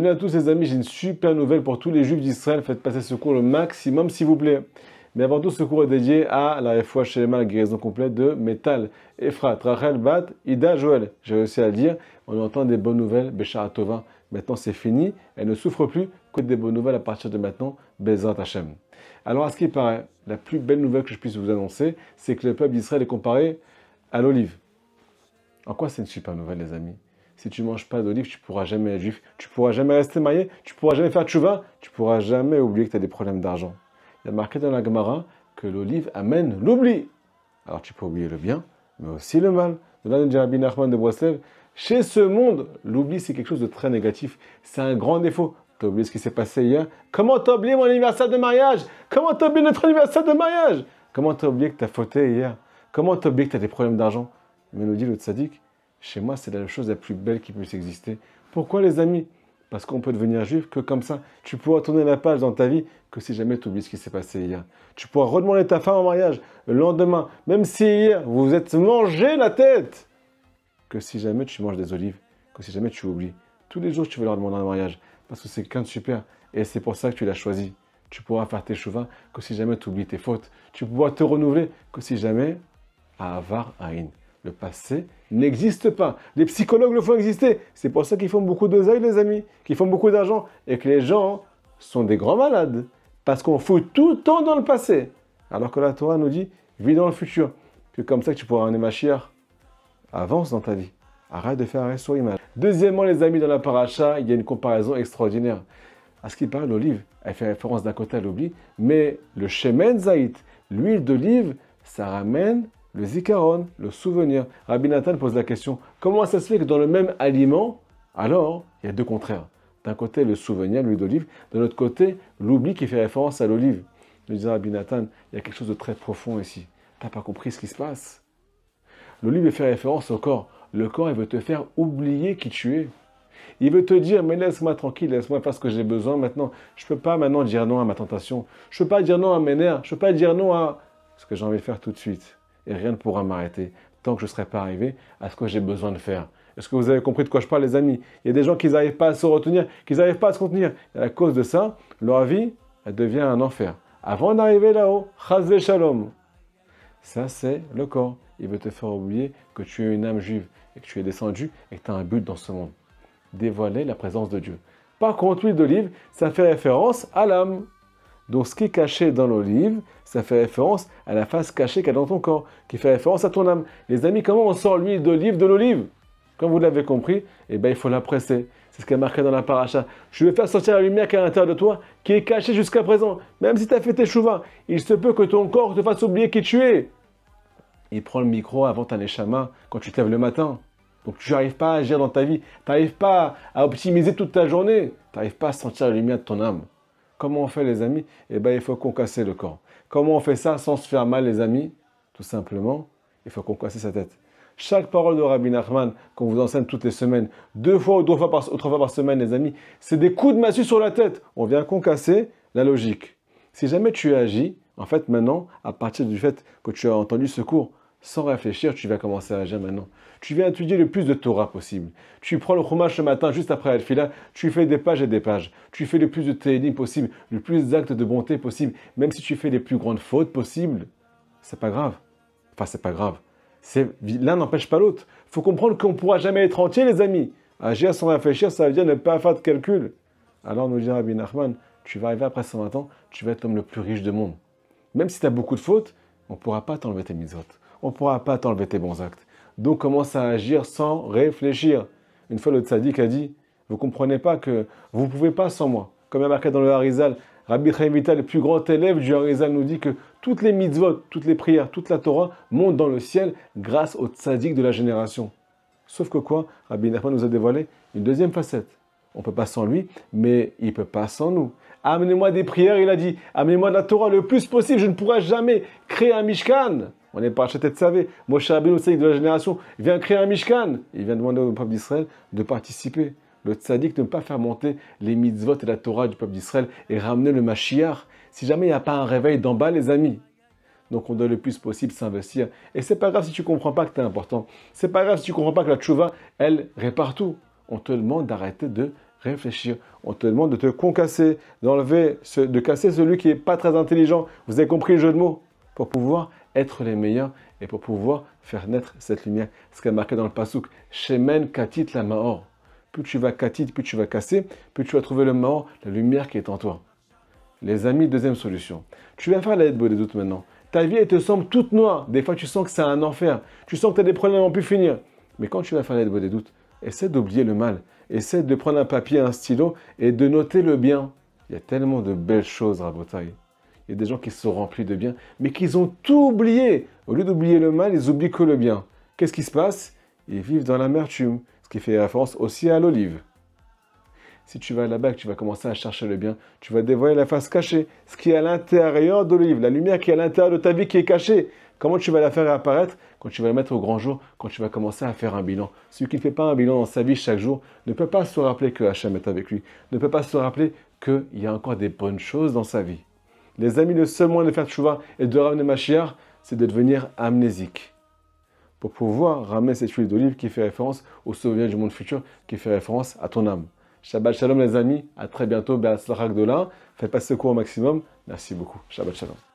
Bienvenue à tous les amis, j'ai une super nouvelle pour tous les juifs d'Israël. Faites passer ce cours le maximum s'il vous plaît. Mais avant tout, ce cours est dédié à la réfoua shelema, la guérison complète de Métal, Ephrat, Rachel, Bat, Ida, Joël. J'ai réussi à le dire, on entend des bonnes nouvelles, Béchara Tova. Maintenant c'est fini, elle ne souffre plus, que des bonnes nouvelles à partir de maintenant, Bezrat Hashem. Alors à ce qui paraît, la plus belle nouvelle que je puisse vous annoncer, c'est que le peuple d'Israël est comparé à l'olive. En quoi c'est une super nouvelle les amis? Si tu ne manges pas d'olive, tu ne pourras jamais être juif, tu ne pourras jamais rester marié, tu ne pourras jamais faire tchouva, tu ne pourras jamais oublier que tu as des problèmes d'argent. Il y a marqué dans la Gemara que l'olive amène l'oubli. Alors tu peux oublier le bien, mais aussi le mal. De là, nous dit Rabbi Nachman de Breslev, chez ce monde, l'oubli c'est quelque chose de très négatif. C'est un grand défaut. Tu as oublié ce qui s'est passé hier? Comment tu as oublié mon anniversaire de mariage? Comment tu as oublié notre anniversaire de mariage? Comment tu as oublié que tu as fauté hier? Comment tu as oublié que tu as des problèmes d'argent? Mais nous dit le tzaddik, chez moi, c'est la chose la plus belle qui puisse exister. Pourquoi, les amis? Parce qu'on peut devenir juif que comme ça. Tu pourras tourner la page dans ta vie que si jamais tu oublies ce qui s'est passé hier. Tu pourras redemander ta femme en mariage le lendemain, même si hier, vous vous êtes mangé la tête. Que si jamais tu manges des olives, que si jamais tu oublies. Tous les jours, tu vas leur demander un mariage. Parce que c'est quelqu'un de super. Et c'est pour ça que tu l'as choisi. Tu pourras faire tes chouvas que si jamais tu oublies tes fautes. Tu pourras te renouveler que si jamais à Avar Aïn. Le passé n'existe pas. Les psychologues le font exister. C'est pour ça qu'ils font beaucoup d'oseille, les amis, qu'ils font beaucoup d'argent et que les gens sont des grands malades. Parce qu'on fout tout le temps dans le passé. Alors que la Torah nous dit, vis dans le futur. Que comme ça que tu pourras en Mashiach. Avance dans ta vie. Arrête de faire un sur image. Deuxièmement, les amis, dans la paracha, il y a une comparaison extraordinaire. À ce qui parle, l'olive, elle fait référence d'un côté à l'oubli, mais le shemen zaït, l'huile d'olive, ça ramène le zikaron, le souvenir. Rabbi Nathan pose la question, comment ça se fait que dans le même aliment, alors, il y a deux contraires. D'un côté, le souvenir, l'huile d'olive. De l'autre côté, l'oubli qui fait référence à l'olive. Je disais à Rabbi Nathan, il y a quelque chose de très profond ici. Tu n'as pas compris ce qui se passe. L'olive fait référence au corps. Le corps, il veut te faire oublier qui tu es. Il veut te dire, mais laisse-moi tranquille, laisse-moi faire ce que j'ai besoin maintenant. Je ne peux pas maintenant dire non à ma tentation. Je ne peux pas dire non à mes nerfs. Je ne peux pas dire non à ce que j'ai envie de faire tout de suite. Et rien ne pourra m'arrêter tant que je ne serai pas arrivé à ce que j'ai besoin de faire. Est-ce que vous avez compris de quoi je parle, les amis? Il y a des gens qui n'arrivent pas à se retenir, qui n'arrivent pas à se contenir. Et à cause de ça, leur vie, elle devient un enfer. Avant d'arriver là-haut, chas shalom. Ça, c'est le corps. Il veut te faire oublier que tu es une âme juive et que tu es descendu et que tu as un but dans ce monde. Dévoiler la présence de Dieu. Par contre, l'huile d'olive, ça fait référence à l'âme. Donc, ce qui est caché dans l'olive, ça fait référence à la face cachée qu'il y a dans ton corps, qui fait référence à ton âme. Les amis, comment on sort l'huile d'olive de l'olive? Comme vous l'avez compris, eh bien, il faut la presser. C'est ce qui est marqué dans la paracha. Je vais faire sortir la lumière qui est à l'intérieur de toi, qui est cachée jusqu'à présent. Même si tu as fait tes chouvas, il se peut que ton corps te fasse oublier qui tu es. Il prend le micro avant ta neshama quand tu te lèves le matin. Donc, tu n'arrives pas à agir dans ta vie. Tu n'arrives pas à optimiser toute ta journée. Tu n'arrives pas à sentir la lumière de ton âme. Comment on fait, les amis? Eh bien, il faut concasser le corps. Comment on fait ça sans se faire mal, les amis? Tout simplement, il faut concasser sa tête. Chaque parole de Rabbi Nachman qu'on vous enseigne toutes les semaines, 2 fois ou 3 fois par semaine, les amis, c'est des coups de massue sur la tête. On vient concasser la logique. Si jamais tu agis, en fait, maintenant, à partir du fait que tu as entendu ce cours, sans réfléchir, tu vas commencer à agir maintenant. Tu viens étudier le plus de Torah possible. Tu prends le chumash le matin, juste après Al-Fila, tu fais des pages et des pages. Tu fais le plus de télim possible, le plus d'actes de bonté possible. Même si tu fais les plus grandes fautes possibles, c'est pas grave. Enfin, c'est pas grave. L'un n'empêche pas l'autre. Il faut comprendre qu'on ne pourra jamais être entier, les amis. Agir sans réfléchir, ça veut dire ne pas faire de calcul. Alors, nous dit Rabbi Nachman, tu vas arriver après 120 ans, tu vas être l'homme le plus riche du monde. Même si tu as beaucoup de fautes, on ne pourra pas t'enlever tes mitzvot. On ne pourra pas t'enlever tes bons actes. Donc, commence à agir sans réfléchir. Une fois, le tzaddik a dit, vous ne comprenez pas que vous ne pouvez pas sans moi. Comme il y a marqué dans le Harizal, Rabbi Chaim Vital, le plus grand élève du Harizal, nous dit que toutes les mitzvot, toutes les prières, toute la Torah montent dans le ciel grâce au tzaddik de la génération. Sauf que quoi? Rabbi Nachman nous a dévoilé une deuxième facette. On ne peut pas sans lui, mais il ne peut pas sans nous. Amenez-moi des prières, il a dit. Amenez-moi de la Torah le plus possible. Je ne pourrai jamais créer un Mishkan. On n'est pas acheté de savé. Moshe Rabbeinu, le de la génération, vient créer un Mishkan. Il vient demander au peuple d'Israël de participer. Le tzaddik ne peut pas faire monter les mitzvot et la Torah du peuple d'Israël et ramener le Mashiach. Si jamais il n'y a pas un réveil d'en bas, les amis. Donc on doit le plus possible s'investir. Et c'est pas grave si tu ne comprends pas que tu es important. C'est pas grave si tu ne comprends pas que la tchouva, elle répare tout. On te demande d'arrêter de réfléchir. On te demande de te concasser, de casser celui qui n'est pas très intelligent. Vous avez compris le jeu de mots? Pour pouvoir être les meilleurs et pour pouvoir faire naître cette lumière. Ce qui est marqué dans le pasouk, Shemen katit la maor. Plus tu vas katit, plus tu vas casser, plus tu vas trouver le maor, la lumière qui est en toi. Les amis, deuxième solution. Tu vas faire la Hedbo des doutes maintenant. Ta vie, elle te semble toute noire. Des fois, tu sens que c'est un enfer. Tu sens que tu as des problèmes à en plus finir. Mais quand tu vas faire la Hedbo des doutes, essaie d'oublier le mal. Essaie de prendre un papier, un stylo et de noter le bien. Il y a tellement de belles choses, Rabotaï. Il y a des gens qui se sont remplis de bien, mais qu'ils ont tout oublié. Au lieu d'oublier le mal, ils oublient que le bien. Qu'est-ce qui se passe? Ils vivent dans l'amertume, ce qui fait référence aussi à l'olive. Si tu vas là-bas et que tu vas commencer à chercher le bien, tu vas dévoiler la face cachée, ce qui est à l'intérieur de l'olive, la lumière qui est à l'intérieur de ta vie qui est cachée. Comment tu vas la faire apparaître? Quand tu vas la mettre au grand jour, quand tu vas commencer à faire un bilan. Celui qui ne fait pas un bilan dans sa vie chaque jour ne peut pas se rappeler que Hachem est avec lui, ne peut pas se rappeler qu'il y a encore des bonnes choses dans sa vie. Les amis, le seul moyen de faire tchouva et de ramener Mashiach, c'est de devenir amnésique. Pour pouvoir ramener cette huile d'olive qui fait référence au souvenir du monde futur, qui fait référence à ton âme. Shabbat Shalom les amis, à très bientôt, Be'atzlach Gdola. Faites passer ce cours au maximum. Merci beaucoup. Shabbat Shalom.